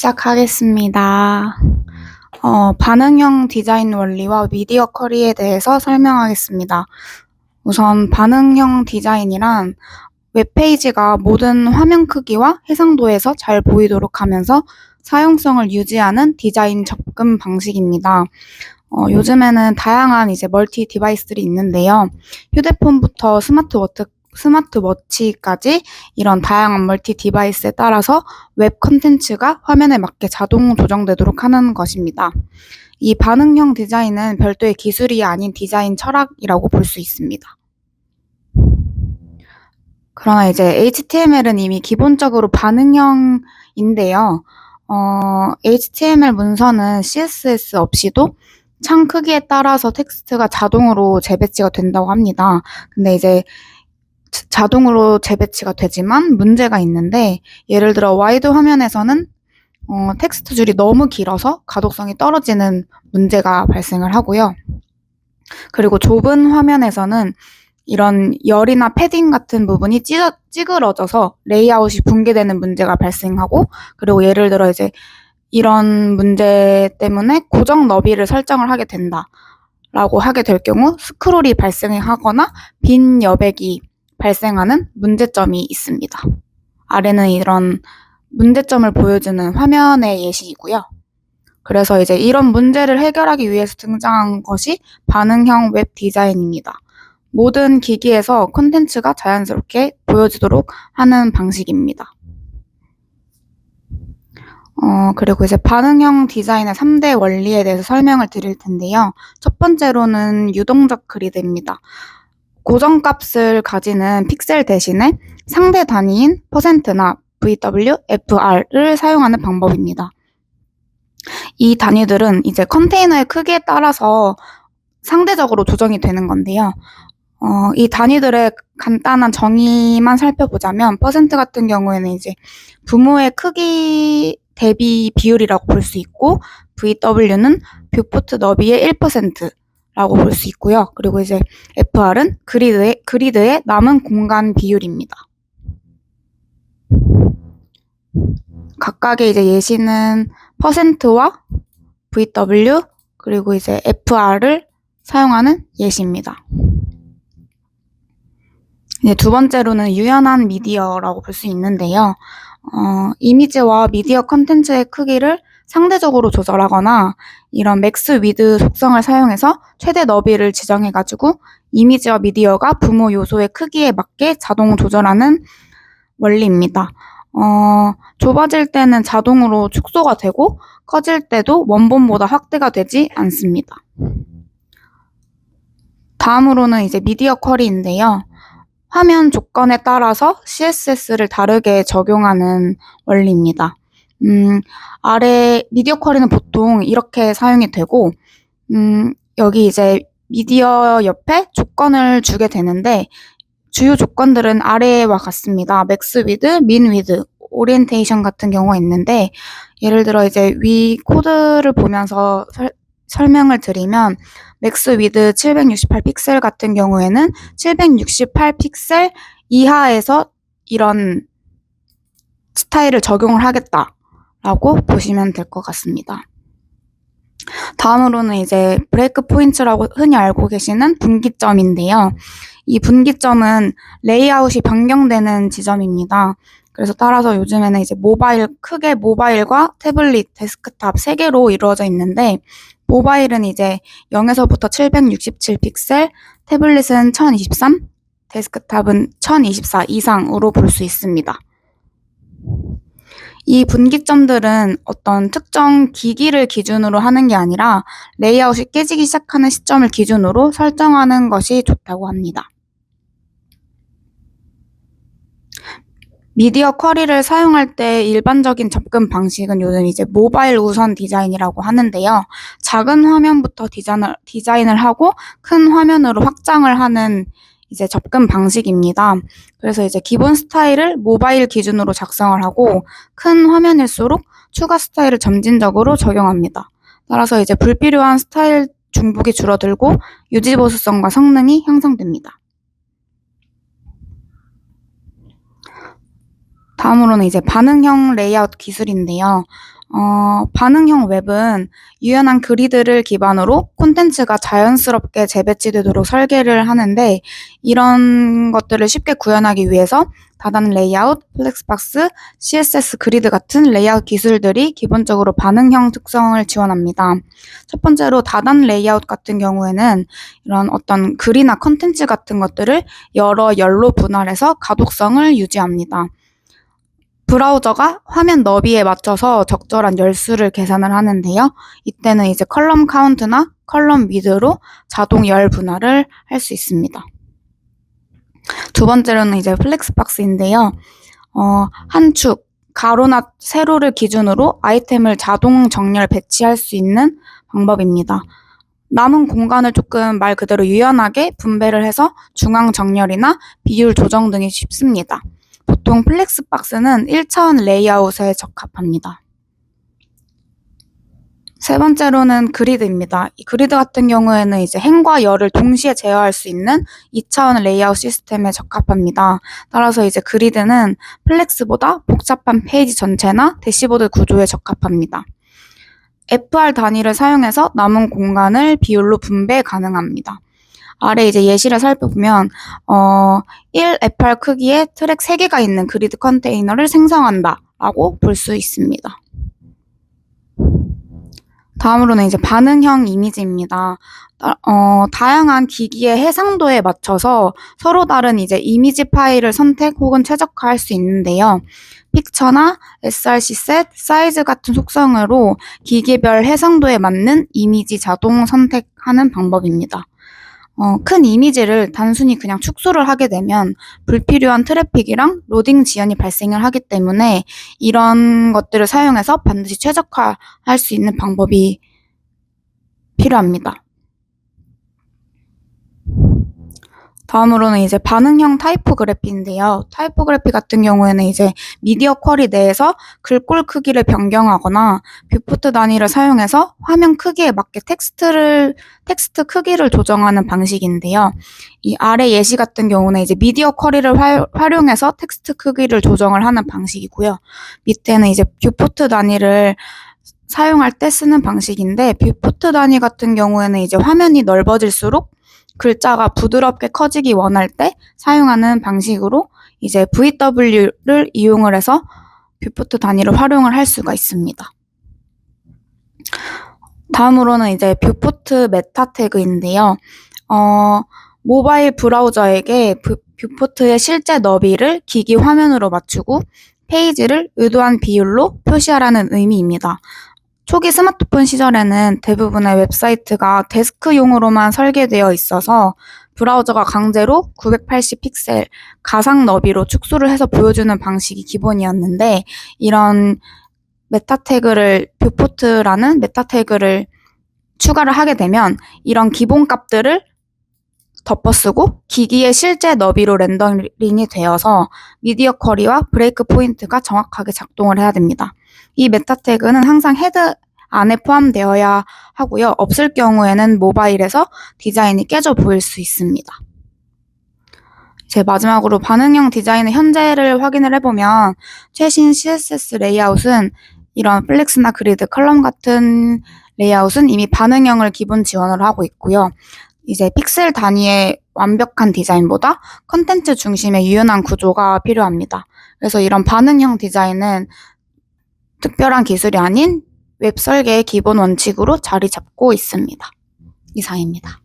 시작하겠습니다. 반응형 디자인 원리와 미디어 쿼리에 대해서 설명하겠습니다. 우선 반응형 디자인이란 웹페이지가 모든 화면 크기와 해상도에서 잘 보이도록 하면서 사용성을 유지하는 디자인 접근 방식입니다. 요즘에는 다양한 멀티 디바이스들이 있는데요. 휴대폰부터 스마트워치까지 이런 다양한 멀티 디바이스에 따라서 웹 콘텐츠가 화면에 맞게 자동 조정되도록 하는 것입니다. 이 반응형 디자인은 별도의 기술이 아닌 디자인 철학이라고 볼 수 있습니다. 그러나 HTML은 이미 기본적으로 반응형인데요. HTML 문서는 CSS 없이도 창 크기에 따라서 텍스트가 자동으로 재배치가 된다고 합니다. 근데 자동으로 재배치가 되지만 문제가 있는데, 예를 들어 와이드 화면에서는 텍스트 줄이 너무 길어서 가독성이 떨어지는 문제가 발생을 하고요. 그리고 좁은 화면에서는 이런 열이나 패딩 같은 부분이 찌그러져서 레이아웃이 붕괴되는 문제가 발생하고, 그리고 예를 들어 이런 문제 때문에 고정 너비를 설정을 하게 된다라고 하게 될 경우 스크롤이 발생하거나 빈 여백이 발생하는 문제점이 있습니다. 아래는 이런 문제점을 보여주는 화면의 예시이고요. 그래서 이런 문제를 해결하기 위해서 등장한 것이 반응형 웹 디자인입니다. 모든 기기에서 콘텐츠가 자연스럽게 보여지도록 하는 방식입니다. 그리고 반응형 디자인의 3대 원리에 대해서 설명을 드릴 텐데요. 첫 번째로는 유동적 그리드입니다. 고정값을 가지는 픽셀 대신에 상대 단위인 %나 VW, FR을 사용하는 방법입니다. 이 단위들은 컨테이너의 크기에 따라서 상대적으로 조정이 되는 건데요. 이 단위들의 간단한 정의만 살펴보자면 % 같은 경우에는 부모의 크기 대비 비율이라고 볼 수 있고, VW는 뷰포트 너비의 1%라고 볼 수 있고요. 그리고 FR은 그리드의 남은 공간 비율입니다. 각각의 예시는 %와 VW 그리고 FR을 사용하는 예시입니다. 두 번째로는 유연한 미디어라고 볼 수 있는데요. 이미지와 미디어 컨텐츠의 크기를 상대적으로 조절하거나 이런 맥스 위드 속성을 사용해서 최대 너비를 지정해가지고 이미지와 미디어가 부모 요소의 크기에 맞게 자동 조절하는 원리입니다. 좁아질 때는 자동으로 축소가 되고 커질 때도 원본보다 확대가 되지 않습니다. 다음으로는 미디어 쿼리인데요. 화면 조건에 따라서 CSS를 다르게 적용하는 원리입니다. 아래 미디어 쿼리는 보통 이렇게 사용이 되고, 여기 미디어 옆에 조건을 주게 되는데, 주요 조건들은 아래와 같습니다. 맥스 위드, 민 위드, 오리엔테이션 같은 경우가 있는데, 예를 들어 위 코드를 보면서 설명을 드리면, 맥스 위드 768 픽셀 같은 경우에는 768 픽셀 이하에서 이런 스타일을 적용을 하겠다라고 보시면 될 것 같습니다. 다음으로는 브레이크 포인트라고 흔히 알고 계시는 분기점인데요. 이 분기점은 레이아웃이 변경되는 지점입니다. 그래서 따라서 요즘에는 크게 모바일과 태블릿, 데스크탑 3개로 이루어져 있는데, 모바일은 0에서부터 767 픽셀, 태블릿은 1023, 데스크탑은 1024 이상으로 볼 수 있습니다. 이 분기점들은 어떤 특정 기기를 기준으로 하는 게 아니라 레이아웃이 깨지기 시작하는 시점을 기준으로 설정하는 것이 좋다고 합니다. 미디어 쿼리를 사용할 때 일반적인 접근 방식은 요즘 모바일 우선 디자인이라고 하는데요. 작은 화면부터 디자인을 하고 큰 화면으로 확장을 하는 접근 방식입니다. 그래서 기본 스타일을 모바일 기준으로 작성을 하고 큰 화면일수록 추가 스타일을 점진적으로 적용합니다. 따라서 불필요한 스타일 중복이 줄어들고 유지보수성과 성능이 향상됩니다. 다음으로는 이제 반응형 레이아웃 기술인데요. 반응형 웹은 유연한 그리드를 기반으로 콘텐츠가 자연스럽게 재배치되도록 설계를 하는데, 이런 것들을 쉽게 구현하기 위해서 다단 레이아웃, 플렉스박스, CSS 그리드 같은 레이아웃 기술들이 기본적으로 반응형 특성을 지원합니다. 첫 번째로 다단 레이아웃 같은 경우에는 이런 어떤 글이나 컨텐츠 같은 것들을 여러 열로 분할해서 가독성을 유지합니다. 브라우저가 화면 너비에 맞춰서 적절한 열수를 계산을 하는데요. 이때는 이제 컬럼 카운트나 컬럼 위드로 자동 열 분할을 할 수 있습니다. 두 번째로는 이제 플렉스박스인데요. 한 축, 가로나 세로를 기준으로 아이템을 자동 정렬 배치할 수 있는 방법입니다. 남은 공간을 조금 말 그대로 유연하게 분배를 해서 중앙 정렬이나 비율 조정 등이 쉽습니다. 보통 플렉스박스는 1차원 레이아웃에 적합합니다. 세 번째로는 그리드입니다. 이 그리드 같은 경우에는 이제 행과 열을 동시에 제어할 수 있는 2차원 레이아웃 시스템에 적합합니다. 따라서 이제 그리드는 플렉스보다 복잡한 페이지 전체나 대시보드 구조에 적합합니다. FR 단위를 사용해서 남은 공간을 비율로 분배 가능합니다. 아래 이제 예시를 살펴보면 1FR 크기의 트랙 3개가 있는 그리드 컨테이너를 생성한다 라고 볼 수 있습니다. 다음으로는 이제 반응형 이미지입니다. 다양한 기기의 해상도에 맞춰서 서로 다른 이제 이미지 파일을 선택 혹은 최적화할 수 있는데요. 픽처나 src 셋, 사이즈 같은 속성으로 기기별 해상도에 맞는 이미지 자동 선택하는 방법입니다. 큰 이미지를 단순히 그냥 축소를 하게 되면 불필요한 트래픽이랑 로딩 지연이 발생을 하기 때문에 이런 것들을 사용해서 반드시 최적화할 수 있는 방법이 필요합니다. 다음으로는 이제 반응형 타이포그래피인데요. 타이포그래피 같은 경우에는 이제 미디어 쿼리 내에서 글꼴 크기를 변경하거나 뷰포트 단위를 사용해서 화면 크기에 맞게 텍스트 크기를 조정하는 방식인데요. 이 아래 예시 같은 경우는 이제 미디어 쿼리를 활용해서 텍스트 크기를 조정을 하는 방식이고요. 밑에는 이제 뷰포트 단위를 사용할 때 쓰는 방식인데, 뷰포트 단위 같은 경우에는 이제 화면이 넓어질수록 글자가 부드럽게 커지기 원할 때 사용하는 방식으로 이제 VW를 이용을 해서 뷰포트 단위를 활용을 할 수가 있습니다. 다음으로는 이제 뷰포트 메타 태그인데요. 모바일 브라우저에게 뷰포트의 실제 너비를 기기 화면으로 맞추고 페이지를 의도한 비율로 표시하라는 의미입니다. 초기 스마트폰 시절에는 대부분의 웹사이트가 데스크용으로만 설계되어 있어서 브라우저가 강제로 980 픽셀 가상 너비로 축소를 해서 보여주는 방식이 기본이었는데, 이런 메타 태그를 뷰포트라는 메타 태그를 추가를 하게 되면 이런 기본 값들을 덮어쓰고 기기의 실제 너비로 렌더링이 되어서 미디어 쿼리와 브레이크 포인트가 정확하게 작동을 해야 됩니다. 이 메타 태그는 항상 헤드 안에 포함되어야 하고요. 없을 경우에는 모바일에서 디자인이 깨져 보일 수 있습니다. 이제 마지막으로 반응형 디자인의 현재를 확인을 해보면 최신 CSS 레이아웃은 이런 플렉스나 그리드, 컬럼 같은 레이아웃은 이미 반응형을 기본 지원을 하고 있고요. 이제 픽셀 단위의 완벽한 디자인보다 컨텐츠 중심의 유연한 구조가 필요합니다. 그래서 이런 반응형 디자인은 특별한 기술이 아닌 웹 설계의 기본 원칙으로 자리 잡고 있습니다. 이상입니다.